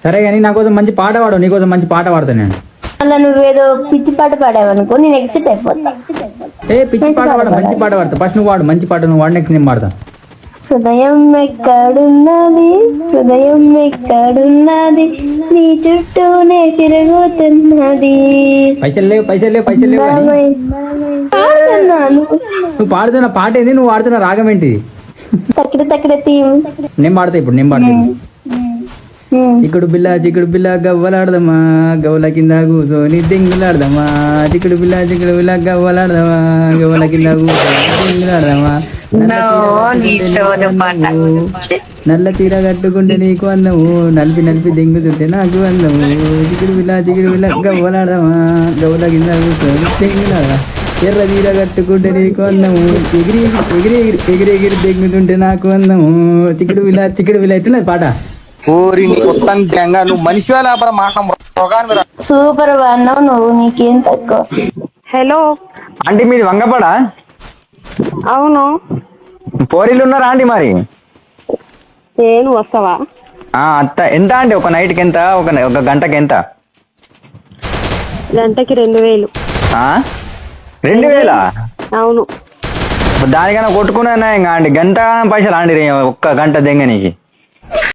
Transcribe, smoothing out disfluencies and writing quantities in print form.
సరే కానీ నా కోసం మంచి పాట పాడు, నీకోసం మంచి పాట పాడతా నేను. అలా నువ్వేదో పిచ్చి పాట పాడావనుకో నేను ఎక్సిట్ అయిపోతా. ఏ పిచ్చి పాట పాడు, మంచి పాట పాడతా. ఫస్ట్ నువ్వు వాడు మంచి పాట, నువ్వు వాడు నెక్స్ట్ నేను పాడతా. హృదయం ఎక్కడున్నది, హృదయం ఎక్కడున్నది, నీ చుట్టూనే తిరుగుతున్నది. పైసలు లేవు, పైసలు లేవు, పైసలు లేవు కానీ పాడుతున్నాను. నువ్వు పాడుతున్న పాట ఏంది, నువ్వు వాడుతున్న రాగం ఏంటి? తక్కడ తీయం. నేను పాడతా ఇప్పుడు, నేను పాడతా. చిక్కుడు బిల్ల గవ్వలాడదమ్మా, గవ్వల కింద కూర్చొని దెంగులాడదమ్మా. చిక్కుడు బిల్ల గవ్వలాడదమ్మా, గవ్వల కింద కూర్చొని దెంగులాడదమ్మా. నల్ల తీర కట్టుకుంటే నీకు అందము, నలిపి నలిపి దెంగుతుంటే నాకు అందము. చిక్కుడు బిల్ల గవ్వలాడదమ్మా, గవ్వల కింద కూర్చొని దెంగులాడదా. ఎర్ర తీర కట్టుకుంటే నీకు అందము, ఎగిరి ఎగిరి ఎగిరి ఎగిరి దెంగుతుంటే నాకు అందము. చిక్కుడు బిల్ల ఎట్టున్నది పాట. నువ్వు మనిషి మాట సూపర్ అన్నావు నువ్వు, నీకేం తక్కువ. హలో ఆంటీ మీది వంగపడా? అవును. పోరీలు ఉన్నారా ఆంటీ మరి? నేను వస్తావా? అత్త ఎంత అండి ఒక నైట్కి ఎంత, ఒక గంటకి ఎంత? గంటకి 2000. 2000? అవును. దానికన్నా కొట్టుకున్నా ఇంకా అండి, గంట పైసలు అండి ఒక్క గంట దెంగ నీకు.